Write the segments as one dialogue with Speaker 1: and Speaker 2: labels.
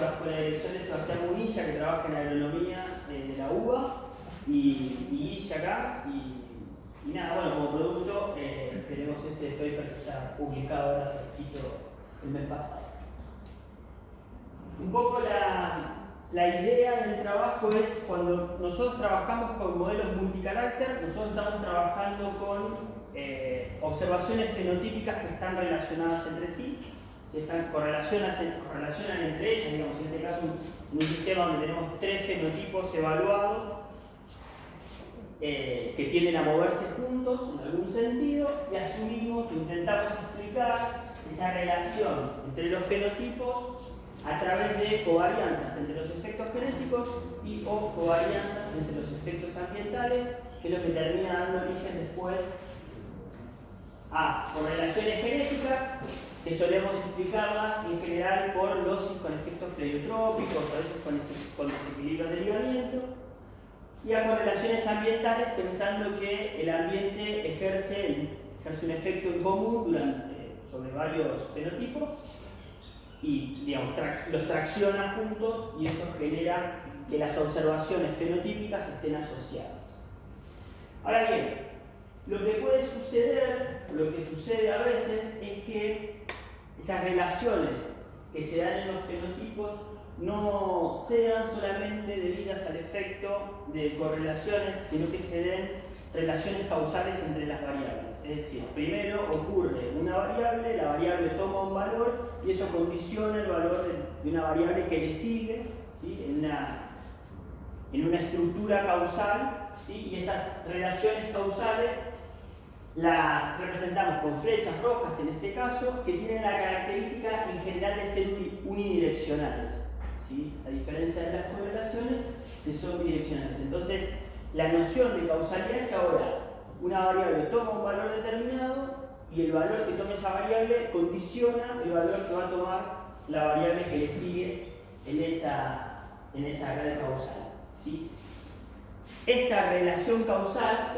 Speaker 1: bajo la dirección de Sebastián Munilla, que trabaja en agronomía de la UBA, y Guille acá. Y nada, bueno, como producto tenemos este paper que está publicado ahora fresquito el mes pasado. Un poco la idea del trabajo es cuando nosotros trabajamos con modelos multicarácter, nosotros estamos trabajando con observaciones fenotípicas que están relacionadas entre sí, que correlacionan entre ellas. Digamos, en este caso, en un sistema donde tenemos 3 fenotipos evaluados que tienden a moverse juntos en algún sentido, y asumimos, intentamos explicar esa relación entre los fenotipos a través de covarianzas entre los efectos genéticos y o covarianzas entre los efectos ambientales, que es lo que termina dando origen después a correlaciones genéticas, que solemos explicarlas en general por losis con efectos pleiotrópicos, a veces con desequilibrio de derivamiento, y a correlaciones ambientales pensando que el ambiente ejerce un efecto en común sobre varios fenotipos y, digamos, los tracciona juntos, y eso genera que las observaciones fenotípicas estén asociadas. Ahora bien, lo que puede suceder, lo que sucede a veces, es que esas relaciones que se dan en los fenotipos no sean solamente debidas al efecto de correlaciones, sino que se den relaciones causales entre las variables. Es decir, primero ocurre una variable, la variable toma un valor y eso condiciona el valor de una variable que le sigue, ¿sí? en una estructura causal, ¿sí? Y esas relaciones causales las representamos con flechas rojas en este caso, que tienen la característica en general de ser unidireccionales, ¿sí? A diferencia de las correlaciones que son bidireccionales. Entonces, la noción de causalidad es que ahora una variable toma un valor determinado y el valor que tome esa variable condiciona el valor que va a tomar la variable que le sigue en esa red causal, ¿sí? Esta relación causal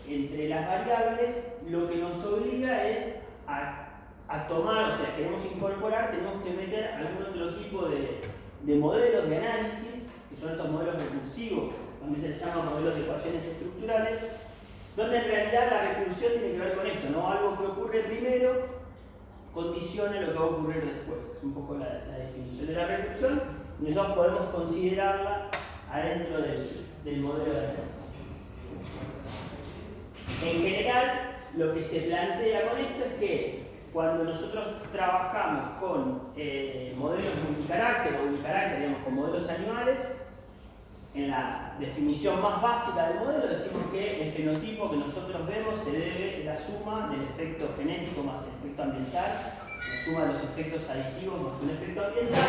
Speaker 1: entre las variables lo que nos obliga es a tomar, o sea, queremos incorporar, tenemos que meter algún otro tipo de modelos de análisis, que son estos modelos recursivos, también se les llama modelos de ecuaciones estructurales, donde en realidad la recursión tiene que ver con esto, ¿no? Algo que ocurre primero condiciona lo que va a ocurrir después. Es un poco la definición de la recursión, y nosotros podemos considerarla adentro del modelo de análisis. En general, lo que se plantea con esto es que cuando nosotros trabajamos con modelos multicarácter o unicarácter, digamos, con modelos animales, en la definición más básica del modelo decimos que el fenotipo que nosotros vemos se debe a la suma del efecto genético más el efecto ambiental, la suma de los efectos aditivos más un efecto ambiental.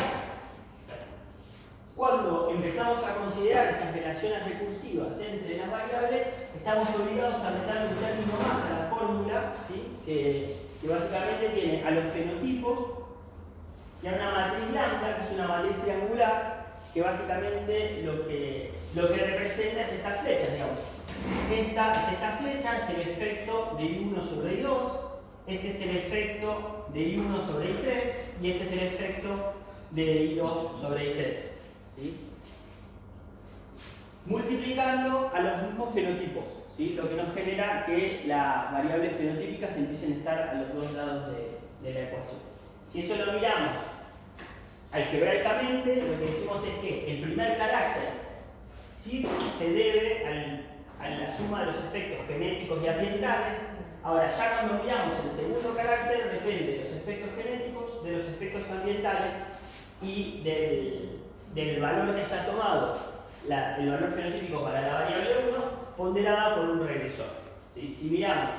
Speaker 1: Cuando empezamos a considerar estas relaciones recursivas entre las variables, estamos obligados a meter un término más a la fórmula, ¿sí? que básicamente tiene a los fenotipos y a una matriz lambda, que es una matriz triangular, que básicamente lo que representa es estas flechas, digamos. Esta flecha es el efecto de I1 sobre I2, este es el efecto de I1 sobre I3 y este es el efecto de I2 sobre I3. ¿Sí? Multiplicando a los mismos fenotipos, ¿sí? Lo que nos genera que las variables fenotípicas empiecen a estar a los dos lados de la ecuación. Si eso lo miramos algebraicamente, lo que decimos es que el primer carácter, ¿sí? se debe a la suma de los efectos genéticos y ambientales. Ahora, ya cuando miramos el segundo carácter, depende de los efectos genéticos, de los efectos ambientales y del valor que haya tomado el valor fenotípico para la variable 1, ponderada por un regresor. ¿Sí? Si miramos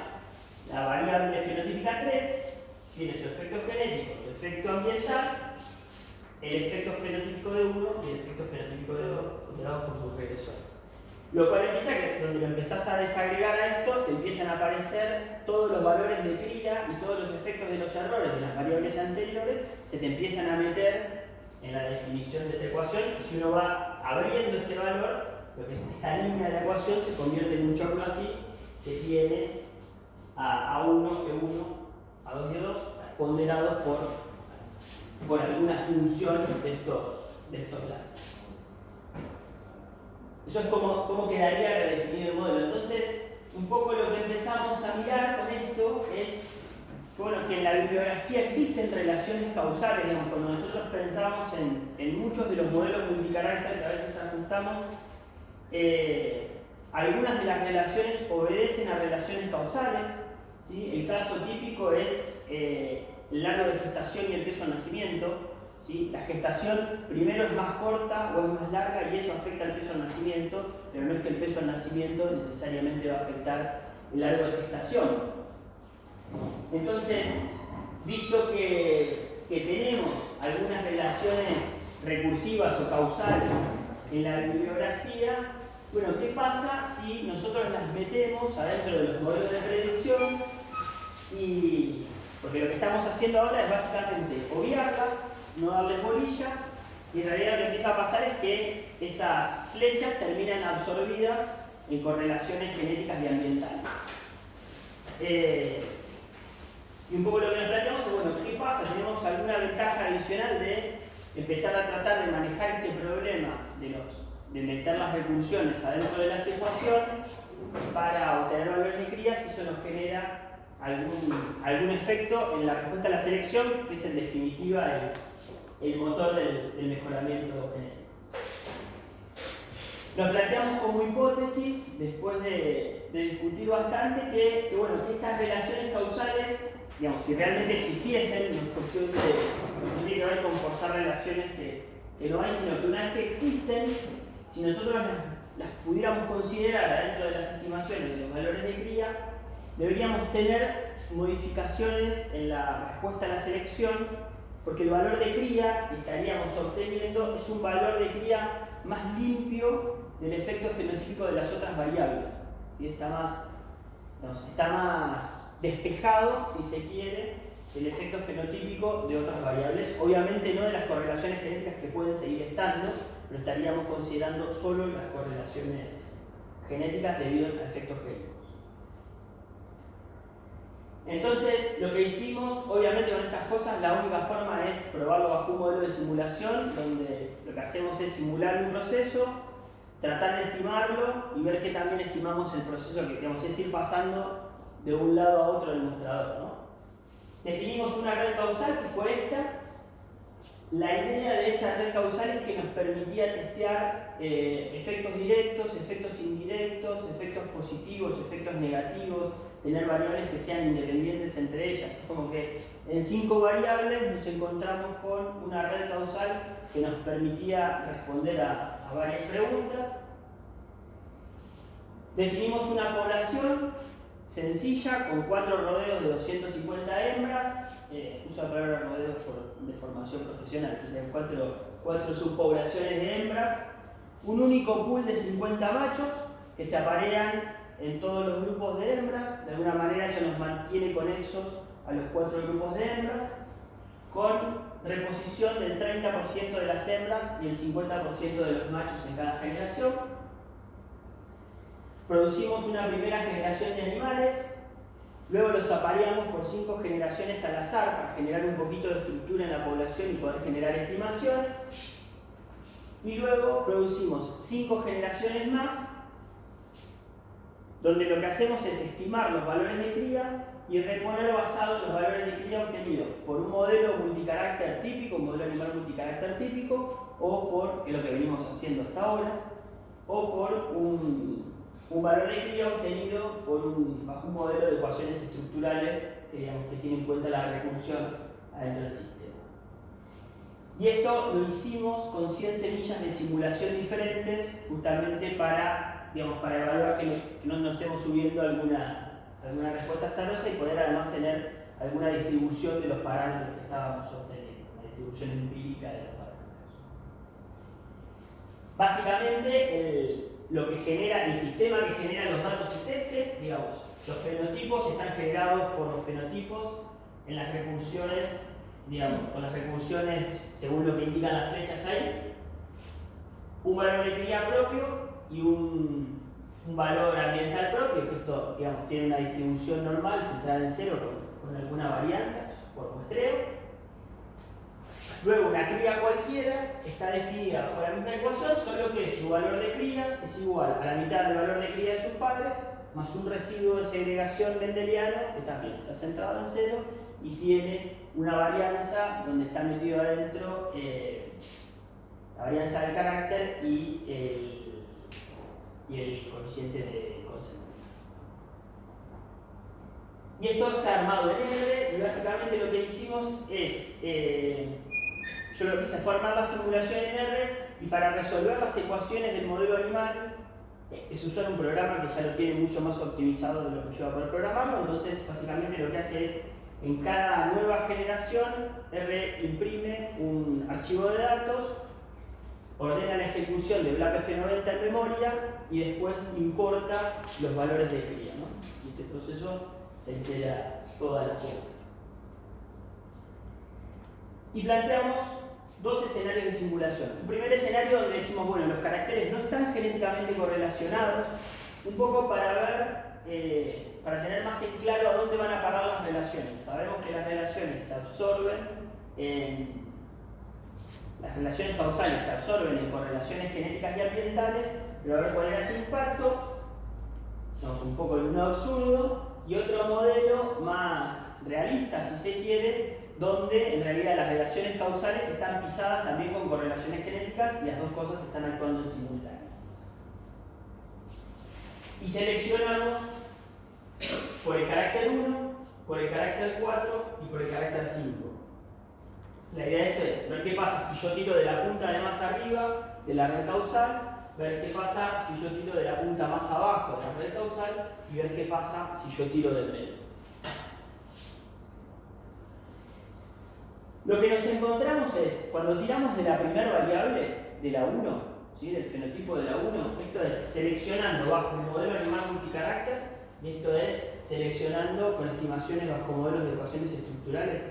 Speaker 1: la variable fenotípica 3, tiene su efecto genético, su efecto ambiental, el efecto fenotípico de 1 y el efecto fenotípico de 2, ponderados por sus regresores. Lo cual empieza que cuando lo empezás a desagregar a esto, te empiezan a aparecer todos los valores de cría y todos los efectos de los errores de las variables anteriores, se te empiezan a meter en la definición de esta ecuación, y si uno va abriendo este valor, lo que es esta línea de la ecuación se convierte en un choclo así, que tiene a 1, E1, A2 y E2, ponderados por por alguna función de estos datos. Eso es como quedaría redefinido el modelo. Entonces, un poco lo que empezamos a mirar con esto es bueno, que en la bibliografía existen relaciones causales. Digamos, cuando nosotros pensamos en muchos de los modelos multicarácter que a veces ajustamos, algunas de las relaciones obedecen a relaciones causales, ¿sí? El caso típico es el largo de gestación y el peso al nacimiento. ¿Sí? La gestación primero es más corta o es más larga y eso afecta el peso al nacimiento, pero no es que el peso al nacimiento necesariamente va a afectar el largo de gestación. Entonces, visto que tenemos algunas relaciones recursivas o causales en la bibliografía, bueno, ¿qué pasa si nosotros las metemos adentro de los modelos de predicción? Porque lo que estamos haciendo ahora es básicamente obviarlas, no darles bolilla, y en realidad lo que empieza a pasar es que esas flechas terminan absorbidas en correlaciones genéticas y ambientales. Y un poco lo que nos planteamos es, bueno, ¿qué pasa? ¿Tenemos alguna ventaja adicional de empezar a tratar de manejar este problema de meter las recursiones adentro de las ecuaciones para obtener valores de cría si eso nos genera algún efecto en la respuesta a la selección, que es en definitiva el motor del mejoramiento genético? Nos planteamos como hipótesis, después de discutir bastante, que estas relaciones causales, digamos, si realmente existiesen, no es cuestión no tiene que ver con forzar relaciones que no hay, sino que una vez que existen, si nosotros las pudiéramos considerar adentro de las estimaciones de los valores de cría, deberíamos tener modificaciones en la respuesta a la selección, porque el valor de cría que estaríamos obteniendo es un valor de cría más limpio del efecto fenotípico de las otras variables. ¿Sí? Está más despejado, si se quiere, el efecto fenotípico de otras variables. Obviamente no de las correlaciones genéticas que pueden seguir estando, pero estaríamos considerando solo las correlaciones genéticas debido a efectos génicos. Entonces, lo que hicimos, obviamente con estas cosas, la única forma es probarlo bajo un modelo de simulación, donde lo que hacemos es simular un proceso, tratar de estimarlo y ver que también estimamos el proceso que queremos, es ir pasando de un lado a otro del mostrador, ¿no? Definimos una red causal que fue esta. La idea de esa red causal es que nos permitía testear efectos directos, efectos indirectos, efectos positivos, efectos negativos, tener variables que sean independientes entre ellas. Es como que en 5 variables nos encontramos con una red causal que nos permitía responder a varias preguntas. Definimos una población sencilla con 4 rodeos de 250 hembras. Uso la palabra rodeos de formación profesional, o sea, 4 subpoblaciones de hembras, un único pool de 50 machos que se aparean en todos los grupos de hembras. De alguna manera eso nos mantiene conexos a los 4 grupos de hembras, con reposición del 30% de las hembras y el 50% de los machos en cada generación. Producimos una primera generación de animales, luego los apareamos por 5 generaciones al azar para generar un poquito de estructura en la población y poder generar estimaciones. Y luego producimos 5 generaciones más, donde lo que hacemos es estimar los valores de cría y reponer basado en los valores de cría obtenidos por un modelo multicarácter típico, un modelo animal multicarácter típico, o por, que es lo que venimos haciendo hasta ahora, o por un valor de cría obtenido bajo un modelo de ecuaciones estructurales que tiene en cuenta la recursión adentro del sistema. Y esto lo hicimos con 100 semillas de simulación diferentes, justamente para evaluar que no nos estemos subiendo alguna respuesta azarosa y poder además tener alguna distribución de los parámetros que estábamos obteniendo, una distribución empírica de los parámetros. Básicamente, lo que genera, el sistema que genera los datos es este, digamos, los fenotipos están generados por los fenotipos en las recursiones, digamos, con las recursiones según lo que indican las flechas ahí, un valor de cría propio y un valor ambiental propio, que esto, digamos, tiene una distribución normal centrada en cero con alguna varianza por muestreo. Luego una cría cualquiera está definida bajo la misma ecuación, solo que su valor de cría es igual a la mitad del valor de cría de sus padres, más un residuo de segregación mendeliano, que también está centrado en 0, y tiene una varianza donde está metido adentro la varianza del carácter y el coeficiente de consentimiento. Y esto está armado en R, y básicamente lo que hicimos es, yo lo que hice fue armar la simulación en R, y para resolver las ecuaciones del modelo animal, se usó un programa que ya lo tiene mucho más optimizado de lo que yo voy a poder programarlo. Entonces básicamente lo que hace es, en cada nueva generación, R imprime un archivo de datos, ordena la ejecución de BLAPF90 en memoria y después importa los valores de cría, ¿no? Y este proceso se entera todas las cosas. Y planteamos dos escenarios de simulación. Un primer escenario donde decimos, bueno, los caracteres no están genéticamente correlacionados, un poco para ver, para tener más en claro a dónde van a parar las relaciones. Sabemos que las relaciones se absorben las relaciones causales se absorben en correlaciones genéticas y ambientales, pero a ver cuál era ese impacto. Tenemos un poco de un absurdo y otro modelo más realista, si se quiere, donde en realidad las relaciones causales están pisadas también con correlaciones genéticas y las dos cosas están actuando en simultáneo. Y seleccionamos por el carácter 1, por el carácter 4 y por el carácter 5. La idea de esto es ver qué pasa si yo tiro de la punta de más arriba de la red causal, ver qué pasa si yo tiro de la punta más abajo de la red causal y ver qué pasa si yo tiro del medio. Lo que nos encontramos es, cuando tiramos de la primera variable, de la 1, ¿sí? Del fenotipo de la 1, esto es seleccionando bajo el modelo animal multicarácter, y esto es seleccionando con estimaciones bajo modelos de ecuaciones estructurales,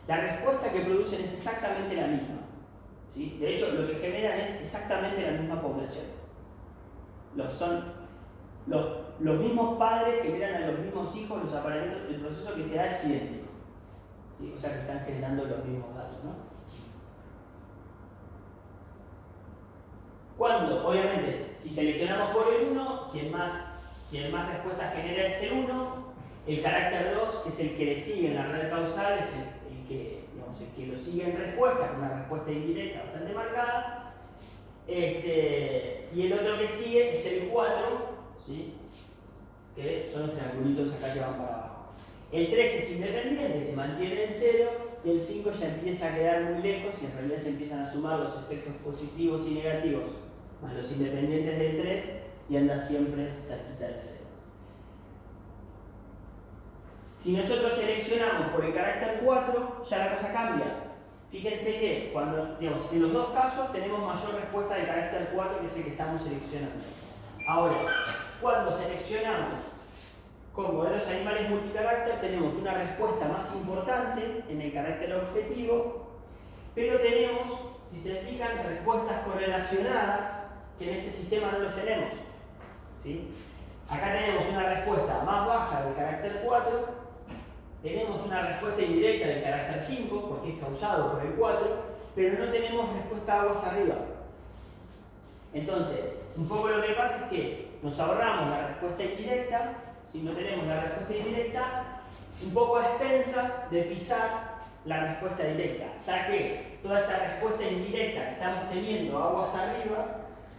Speaker 1: la respuesta que producen es exactamente la misma, ¿sí? De hecho, lo que generan es exactamente la misma población. Los mismos padres generan a los mismos hijos, los apareamientos, el proceso que se da es idéntico, ¿sí? O sea que están generando los mismos datos, ¿no? Cuando, obviamente, si seleccionamos por el 1, quien más respuestas genera es el 1, el carácter 2, que es el que le sigue en la red causal, es el que lo sigue en respuesta, con una respuesta indirecta bastante marcada, y el otro que sigue es el 4, ¿sí? Que son los triangulitos acá que van para abajo. El 3 es independiente, se mantiene en 0, y el 5 ya empieza a quedar muy lejos y en realidad se empiezan a sumar los efectos positivos y negativos más los independientes del 3 y anda siempre cerquita del 0. Si nosotros seleccionamos por el carácter 4, ya la cosa cambia. Fíjense que cuando, digamos, en los dos casos tenemos mayor respuesta del carácter 4, que es el que estamos seleccionando. Ahora, cuando seleccionamos con modelos animales multicarácter, tenemos una respuesta más importante en el carácter objetivo, pero tenemos, si se fijan, respuestas correlacionadas que en este sistema no los tenemos, ¿sí? Acá tenemos una respuesta más baja del carácter 4, tenemos una respuesta indirecta del carácter 5, porque es causado por el 4, pero no tenemos respuesta aguas arriba. Entonces, un poco lo que pasa es que nos ahorramos la respuesta indirecta, si no tenemos la respuesta indirecta, un poco a expensas de pisar la respuesta directa, ya que toda esta respuesta indirecta que estamos teniendo aguas arriba,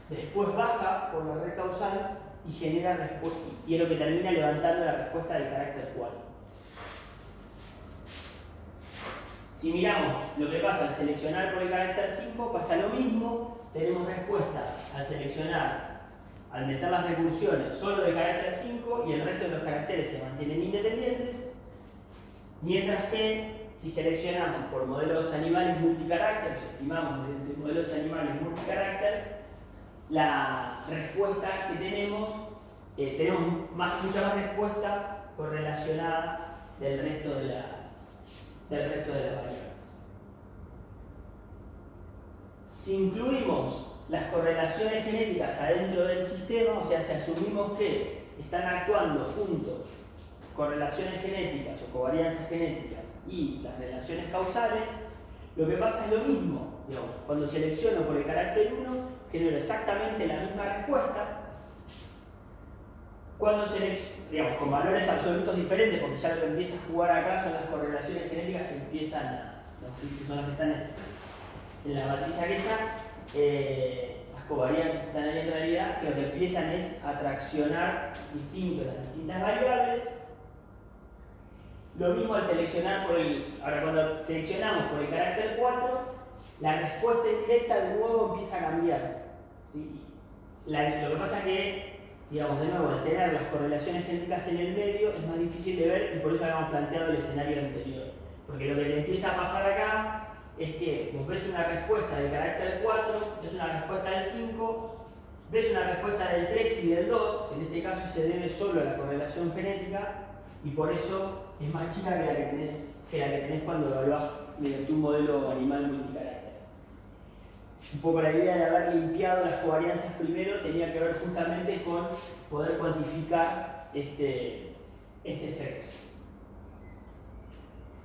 Speaker 1: después baja por la red causal y genera respuesta, y es lo que termina levantando la respuesta del carácter 4. Si miramos lo que pasa al seleccionar por el carácter 5, pasa lo mismo, tenemos respuesta al seleccionar, al meter las recursiones solo de carácter 5 y el resto de los caracteres se mantienen independientes, mientras que si seleccionamos por modelos animales multicarácter, o estimamos de modelos animales multicarácter, la respuesta que tenemos mucha más respuesta correlacionada del resto de las variables. Si incluimos las correlaciones genéticas adentro del sistema, o sea, si asumimos que están actuando juntos correlaciones genéticas o covarianzas genéticas y las relaciones causales, lo que pasa es lo mismo, digamos, cuando selecciono por el carácter 1, genero exactamente la misma respuesta. Cuando digamos, con valores absolutos diferentes, porque ya lo que empieza a jugar acá son las correlaciones genéticas que empiezan que son las que están en la matriz aquella, las covarianzas que están ahí en realidad, que lo que empiezan es a traccionar las distintas variables. Lo mismo al seleccionar ahora cuando seleccionamos por el carácter 4, la respuesta indirecta de nuevo empieza a cambiar, ¿sí? Lo que pasa es que, digamos, de nuevo, al tener las correlaciones genéticas en el medio es más difícil de ver y por eso habíamos planteado el escenario anterior. Porque lo que te empieza a pasar acá es que vos ves una respuesta del carácter 4, ves una respuesta del 5, ves una respuesta del 3 y del 2, que en este caso se debe solo a la correlación genética y por eso es más chica que la que tenés cuando evaluás mediante un modelo animal multicarácter. Un poco la idea de haber limpiado las covarianzas primero tenía que ver justamente con poder cuantificar este efecto.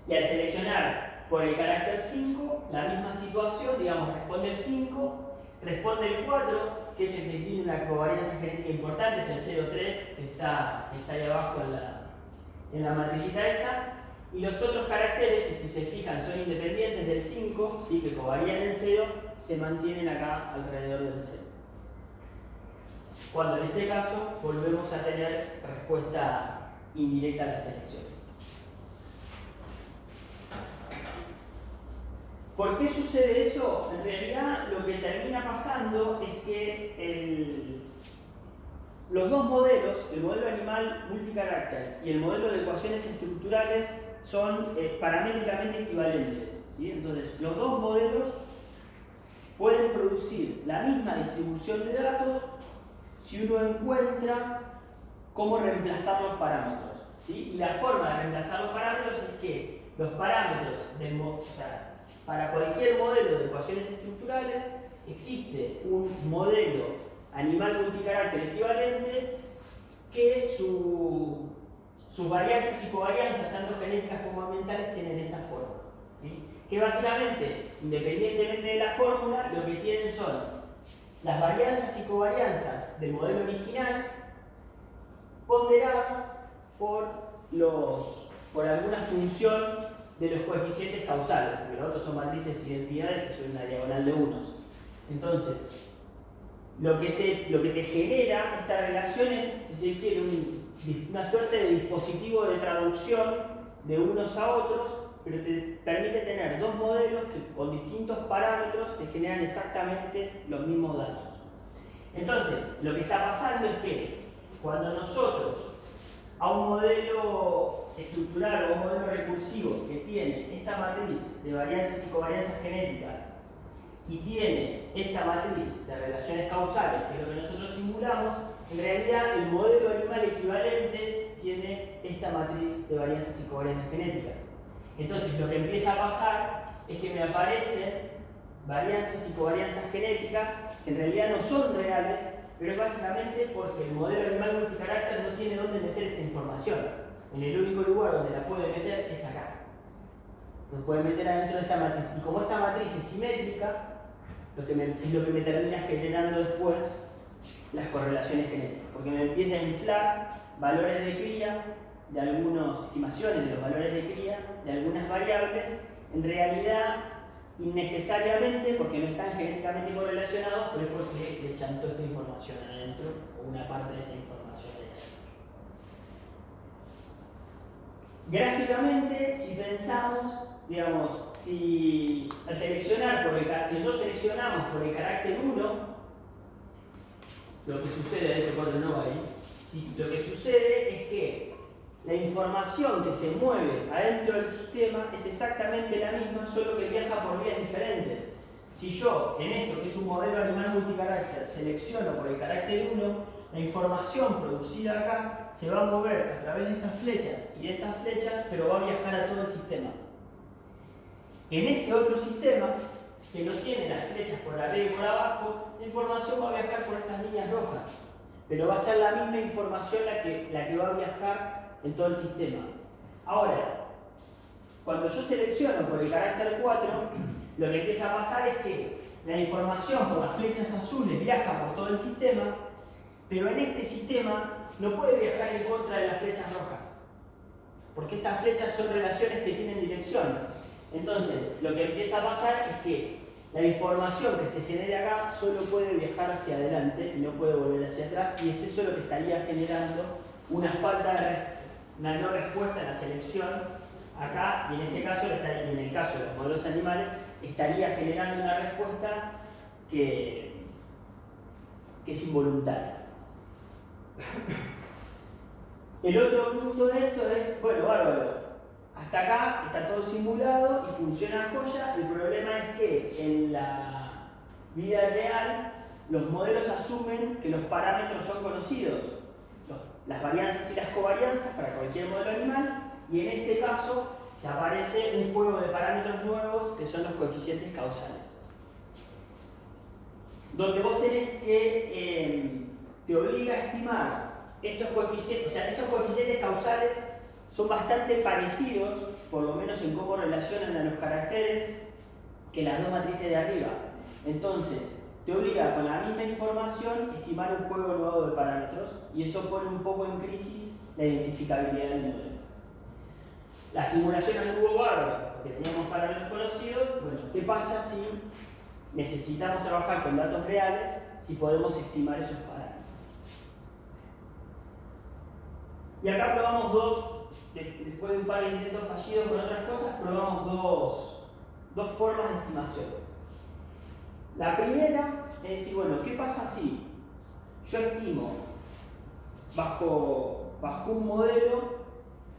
Speaker 1: Y al seleccionar por el carácter 5, la misma situación, digamos, responde el 5, responde el 4, que es el que tiene una covarianza genética importante, es el 0,3, que está ahí abajo en la matricita esa, y los otros caracteres, que si se fijan son independientes del 5, ¿sí? Que covarían en 0, se mantienen acá alrededor del 0. Cuando en este caso volvemos a tener respuesta indirecta a la selección. ¿Por qué sucede eso? En realidad lo que termina pasando es que los dos modelos, el modelo animal multicarácter y el modelo de ecuaciones estructurales, son paramétricamente equivalentes, ¿sí? Entonces, los dos modelos pueden producir la misma distribución de datos si uno encuentra cómo reemplazar los parámetros, ¿sí? Y la forma de reemplazar los parámetros es que los parámetros para cualquier modelo de ecuaciones estructurales existe un modelo animal multicarácter equivalente que sus varianzas y covarianzas, tanto genéticas como ambientales, tienen esta forma, ¿sí? Que básicamente, independientemente de la fórmula, lo que tienen son las varianzas y covarianzas del modelo original ponderadas por alguna función de los coeficientes causales, porque los otros son matrices de identidades que son una diagonal de unos. Entonces, lo que te genera esta relación es, si se quiere, una suerte de dispositivo de traducción de unos a otros, pero te permite tener dos modelos que con distintos parámetros te generan exactamente los mismos datos. Entonces, lo que está pasando es que cuando nosotros a un modelo estructural o un modelo recursivo que tiene esta matriz de varianzas y covarianzas genéticas y tiene esta matriz de relaciones causales, que es lo que nosotros simulamos, en realidad el modelo animal equivalente tiene esta matriz de varianzas y covarianzas genéticas. Entonces lo que empieza a pasar es que me aparecen varianzas y covarianzas genéticas que en realidad no son reales, pero es básicamente porque el modelo animal multicarácter no tiene dónde meter esta información. En el único lugar donde la puede meter es acá. Lo puede meter adentro de esta matriz. Y como esta matriz es simétrica, es lo que me termina generando después las correlaciones genéticas. Porque me empieza a inflar valores de cría de algunas estimaciones de los valores de cría de algunas variables, en realidad innecesariamente porque no están genéticamente correlacionados, pero es porque le echan toda esta información adentro, o una parte de esa información adentro. Gráficamente, si pensamos, digamos, si nosotros seleccionamos por el carácter 1, lo que sucede, ese cuadro no va ahí, lo que sucede es que la información que se mueve adentro del sistema es exactamente la misma, solo que viaja por vías diferentes. Si yo, en esto que es un modelo animal multicarácter, selecciono por el carácter 1, la información producida acá se va a mover a través de estas flechas y de estas flechas, pero va a viajar a todo el sistema. En este otro sistema, que no tiene las flechas por arriba y por abajo, la información va a viajar por estas líneas rojas, pero va a ser la misma información la que va a viajar en todo el sistema. Ahora, cuando yo selecciono por el carácter 4, lo que empieza a pasar es que la información por las flechas azules viaja por todo el sistema, pero en este sistema no puede viajar en contra de las flechas rojas, porque estas flechas son relaciones que tienen dirección. Entonces, lo que empieza a pasar es que la información que se genere acá solo puede viajar hacia adelante y no puede volver hacia atrás, y es eso lo que estaría generando una una no respuesta en la selección acá, y en ese caso, y en el caso de los modelos animales, estaría generando una respuesta que es involuntaria. El otro punto de esto es, bueno, bárbaro, hasta acá está todo simulado y funciona joya. El problema es que en la vida real los modelos asumen que los parámetros son conocidos, las varianzas y las covarianzas para cualquier modelo animal, y en este caso te aparece un juego de parámetros nuevos que son los coeficientes causales, donde vos tenés que te obliga a estimar estos coeficientes. O sea, estos coeficientes causales son bastante parecidos, por lo menos en cómo relacionan a los caracteres, que las dos matrices de arriba. Entonces, te obliga con la misma información a estimar un juego nuevo de parámetros, y eso pone un poco en crisis la identificabilidad del modelo. La simulación anduvo bárbara, porque teníamos parámetros conocidos. Bueno, ¿qué pasa si necesitamos trabajar con datos reales, si podemos estimar esos parámetros? Y acá probamos después de un par de intentos fallidos con otras cosas, probamos dos formas de estimación. La primera es decir, bueno, ¿qué pasa si yo estimo bajo un modelo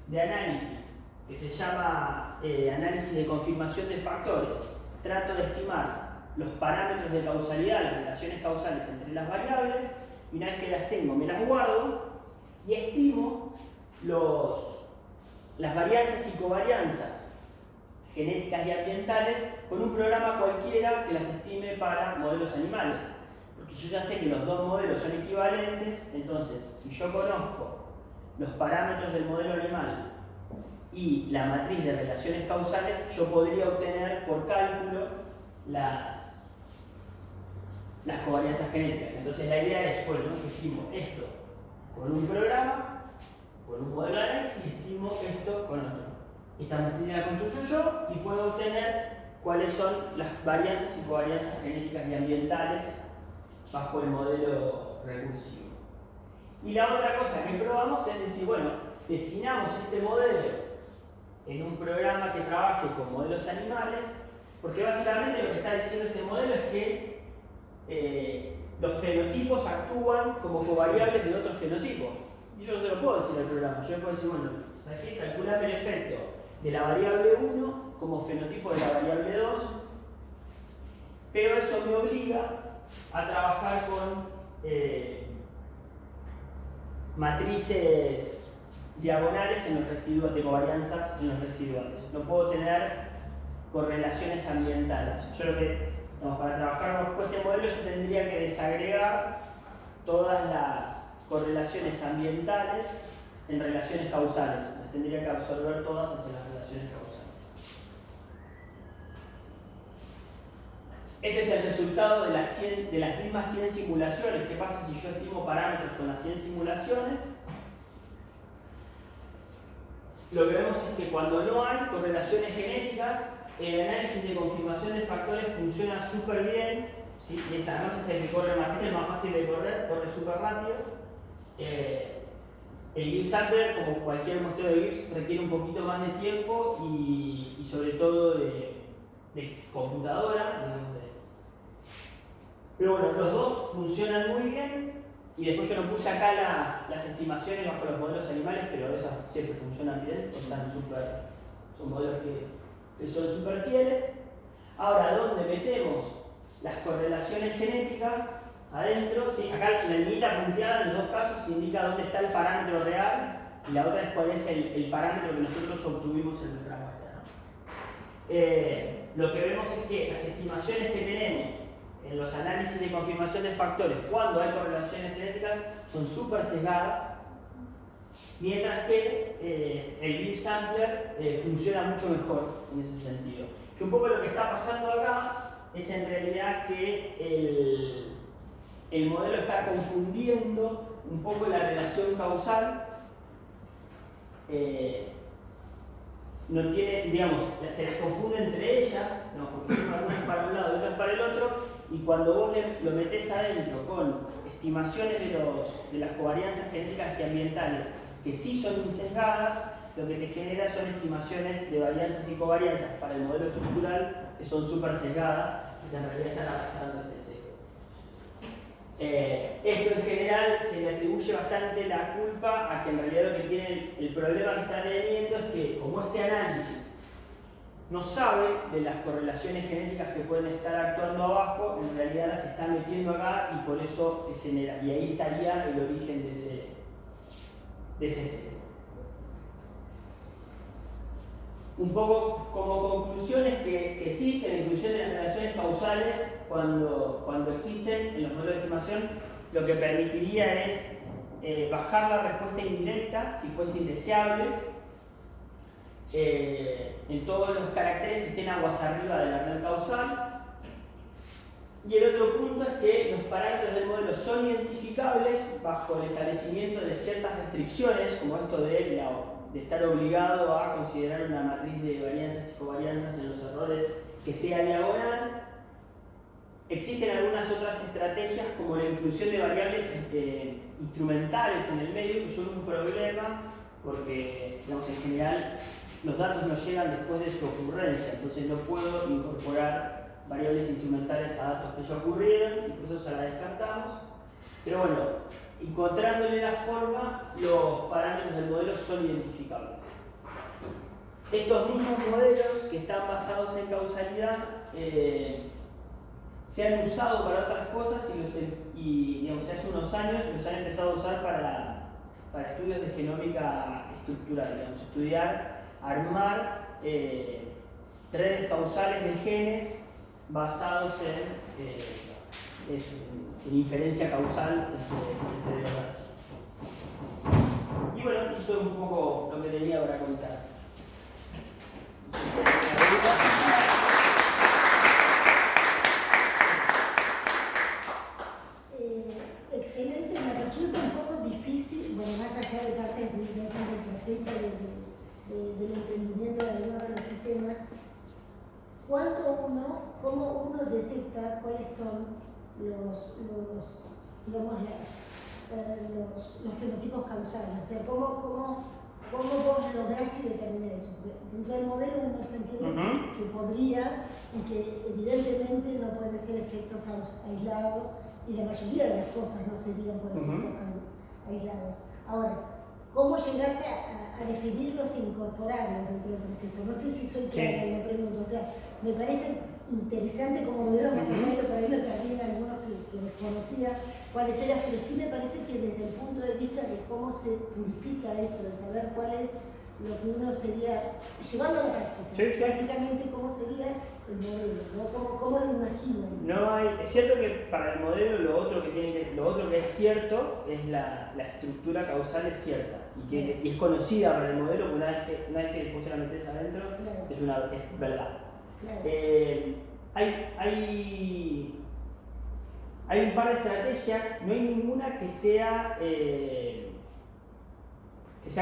Speaker 1: de análisis que se llama análisis de confirmación de factores? Trato de estimar los parámetros de causalidad, las relaciones causales entre las variables, y una vez que las tengo me las guardo y estimo las varianzas y covarianzas genéticas y ambientales con un programa cualquiera que las estime para modelos animales. Porque yo ya sé que los dos modelos son equivalentes, entonces si yo conozco los parámetros del modelo animal y la matriz de relaciones causales, yo podría obtener por cálculo las covarianzas genéticas. Entonces la idea es, bueno, yo estimo esto con un programa, con un modelo de análisis, y estimo esto con otro. Esta matriz la construyo yo y puedo obtener cuáles son las varianzas y covarianzas genéticas y ambientales bajo el modelo recursivo. Y la otra cosa que probamos es decir, bueno, definamos este modelo en un programa que trabaje con modelos animales, porque básicamente lo que está diciendo este modelo es que los fenotipos actúan como covariables de otros fenotipos. Y yo no se lo puedo decir al programa. Yo le puedo decir, bueno, ¿sabes qué? Calculame el efecto de la variable 1 como fenotipo de la variable 2, pero eso me obliga a trabajar con matrices diagonales en los residuos de covarianzas en los residuales. No puedo tener correlaciones ambientales. Yo lo que, para trabajar bajo ese modelo, yo tendría que desagregar todas las correlaciones ambientales en relaciones causales. Las tendría que absorber todas hacia las relaciones causales. Este es el resultado de las mismas 100 simulaciones. ¿Qué pasa si yo estimo parámetros con las 100 simulaciones? Lo que vemos es que cuando no hay correlaciones genéticas, el análisis de confirmación de factores funciona súper bien, ¿sí? Y además es el que corre más rápido, es más fácil de correr, corre súper rápido. El Gibbs sampler, como cualquier muestreo de Gibbs, requiere un poquito más de tiempo y sobre todo de computadora, digamos. Pero bueno, los dos funcionan muy bien, y después yo no puse acá las estimaciones bajo los modelos animales, pero esas siempre funcionan bien, son modelos que son súper fieles. Ahora, ¿dónde metemos las correlaciones genéticas? Adentro, ¿sí? Acá la linita punteada en los dos casos indica dónde está el parámetro real, y la otra es cuál es el parámetro que nosotros obtuvimos en nuestra muestra, ¿no? Lo que vemos es que las estimaciones que tenemos en los análisis de confirmación de factores cuando hay correlaciones genéticas son súper sesgadas, mientras que el Gibbs sampler funciona mucho mejor en ese sentido. que un poco lo que está pasando acá es en realidad que el modelo está confundiendo un poco la relación causal. No tiene, digamos, se las confunde entre ellas, no, porque son algunas para un lado y otras para el otro, y cuando vos lo metés adentro con estimaciones de las covarianzas genéticas y ambientales que sí son insesgadas, lo que te genera son estimaciones de varianzas y covarianzas para el modelo estructural que son súper sesgadas y que en realidad están arrastrando este sesgo. Esto en general se le atribuye bastante la culpa a que en realidad lo que tiene el problema que está teniendo es que como este análisis no sabe de las correlaciones genéticas que pueden estar actuando abajo, en realidad las está metiendo acá y por eso te genera, y ahí estaría el origen de ese sesgo. Un poco como conclusión es que sí, que la inclusión de las relaciones causales cuando existen en los modelos de estimación lo que permitiría es bajar la respuesta indirecta si fuese indeseable en todos los caracteres que estén aguas arriba de la red causal. Y el otro punto es que los parámetros del modelo son identificables bajo el establecimiento de ciertas restricciones, como esto de estar obligado a considerar una matriz de varianzas y covarianzas en los errores que sea diagonal. Existen algunas otras estrategias como la inclusión de variables instrumentales en el medio, que son un problema porque, digamos, en general los datos no llegan después de su ocurrencia, entonces no puedo incorporar variables instrumentales a datos que ya ocurrieron y por eso se las descartamos. Pero bueno, encontrándole la forma, los parámetros del modelo son identificables. Estos mismos modelos que están basados en causalidad se han usado para otras cosas y digamos, hace unos años los han empezado a usar para estudios de genómica estructural, digamos, estudiar, armar redes causales de genes basados en inferencia causal entre los datos. Y bueno, eso es un poco lo que tenía para contar.
Speaker 2: Excelente, me resulta un poco difícil, bueno, más allá de parte del proceso del entendimiento de algunos de los sistemas, cómo uno detecta cuáles son los fenotipos causales, o sea, cómo vos lográs y determinar eso. Dentro del modelo uno se entiende que podría y que evidentemente no pueden ser efectos aislados y la mayoría de las cosas no serían por efectos aislados. Ahora, ¿cómo llegás a definirlos e incorporarlos dentro del proceso? No sé si soy clara en la pregunta, o sea, me parece interesante como modelo, más allá de que por ahí me perdí en algunos que desconocía cuáles eran, pero sí me parece que desde el punto de vista de cómo se purifica eso, de saber cuál es lo que uno sería, llevarlo a la práctica, básicamente cómo sería el modelo, ¿no? ¿Cómo lo imaginan?
Speaker 1: No hay, es cierto que para el modelo lo otro que es cierto es la estructura causal es cierta y es conocida para el modelo, porque una vez que vos la metés adentro, claro, es verdad. Claro. Hay un par de estrategias, no hay ninguna que sea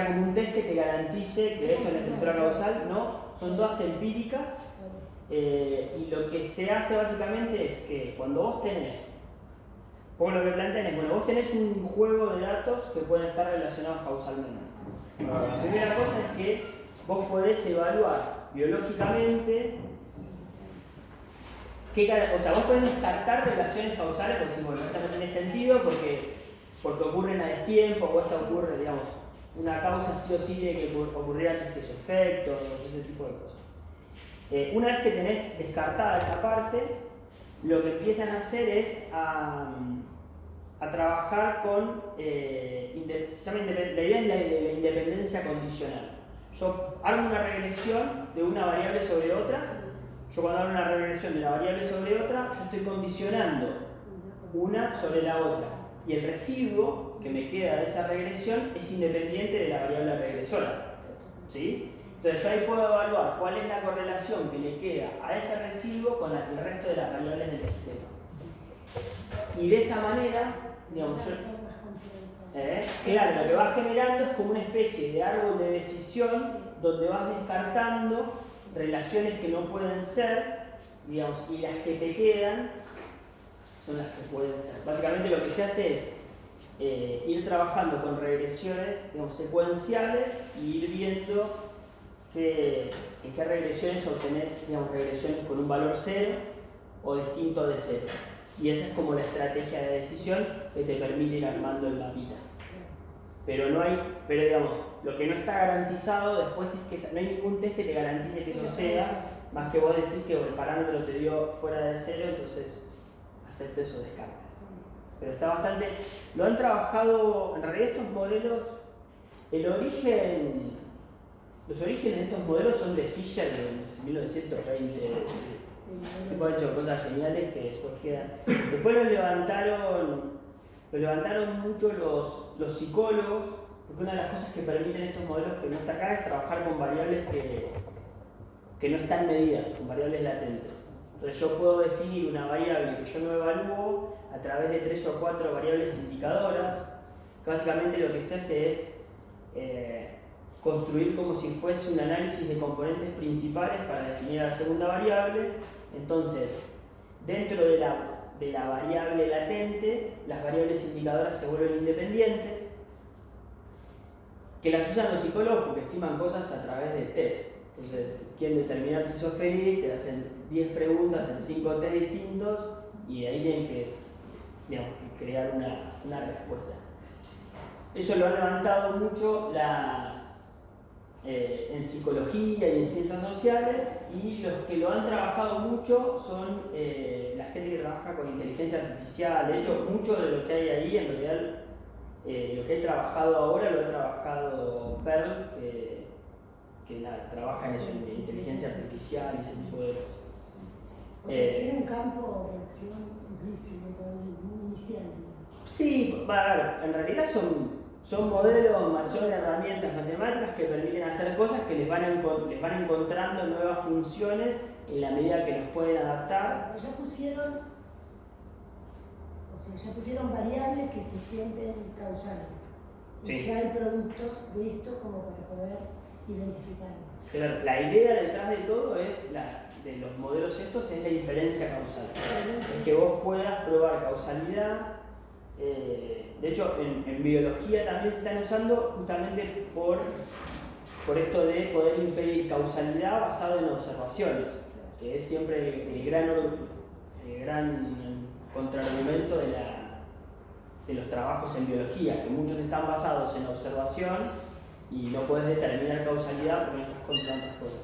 Speaker 1: como un test que te garantice que esto es la estructura causal, no, son todas empíricas. Y lo que se hace básicamente es que cuando vos tenés, por lo que plantean es, bueno, vos tenés un juego de datos que pueden estar relacionados causalmente. La primera cosa es que vos podés evaluar biológicamente, o sea, vos podés descartar relaciones causales porque decís, bueno, esta no tiene sentido porque ocurren a destiempo o esta ocurre, digamos, una causa sí o sí de que ocurrir antes que su efecto, ese tipo de cosas. Una vez que tenés descartada esa parte, lo que empiezan a hacer es a trabajar con, la idea es la de la independencia condicional. Yo armo una regresión de una variable sobre otra. Yo cuando hago una regresión de una variable sobre otra, yo estoy condicionando una sobre la otra. Y el residuo que me queda de esa regresión es independiente de la variable regresora. ¿Sí? Entonces yo ahí puedo evaluar cuál es la correlación que le queda a ese residuo con el resto de las variables del sistema. Y de esa manera, digamos, claro, lo que va generando es como una especie de árbol de decisión donde vas descartando relaciones que no pueden ser, digamos, y las que te quedan son las que pueden ser. Básicamente lo que se hace es ir trabajando con regresiones, digamos, secuenciales y ir viendo en qué regresiones obtenés, digamos, regresiones con un valor 0 o distinto de 0. Y esa es como la estrategia de decisión que te permite ir armando el mapita. Pero digamos, lo que no está garantizado después es que no hay ningún test que te garantice que eso sea, más que vos decís que el parámetro te dio fuera de 0, entonces aceptes o descartes. Pero está bastante... Lo han trabajado, en realidad estos modelos, los orígenes de estos modelos son de Fisher en 1920. Tipo, ha hecho cosas geniales que después quedan. Después lo levantaron mucho los psicólogos, porque una de las cosas que permiten estos modelos que no está acá es trabajar con variables que no están medidas, con variables latentes. Entonces yo puedo definir una variable que yo no evalúo a través de 3 o 4 variables indicadoras, que básicamente lo que se hace es construir como si fuese un análisis de componentes principales para definir a la segunda variable. Entonces, dentro de la variable latente, las variables indicadoras se vuelven independientes, que las usan los psicólogos porque estiman cosas a través de test. Entonces, quieren determinar si sos feliz, te hacen 10 preguntas en 5 test distintos y ahí tienen que, digamos, que crear una respuesta. Eso lo han levantado mucho en psicología y en ciencias sociales, y los que lo han trabajado mucho son la gente que trabaja con inteligencia artificial. De hecho, mucho de lo que hay ahí, en realidad, lo que he trabajado ahora lo ha trabajado Perl, que trabaja en eso, en inteligencia artificial y ese tipo de cosas.
Speaker 2: O sea, tiene un campo de acción amplísimo, muy inicial.
Speaker 1: Sí, a ver, en realidad son modelos, son herramientas matemáticas que permiten hacer cosas que les van encontrando nuevas funciones en la medida que los pueden adaptar.
Speaker 2: Ya pusieron variables que se sienten causales. Sí. Y ya hay productos de esto como para poder identificarlos.
Speaker 1: Claro, la idea detrás de todo de los modelos estos es la inferencia causal. Es que vos puedas probar causalidad. De hecho, en biología también se están usando justamente por esto de poder inferir causalidad basado en observaciones, que es siempre el gran contraargumento de los trabajos en biología, que muchos están basados en observación y no puedes determinar causalidad porque no estás controlando otras cosas.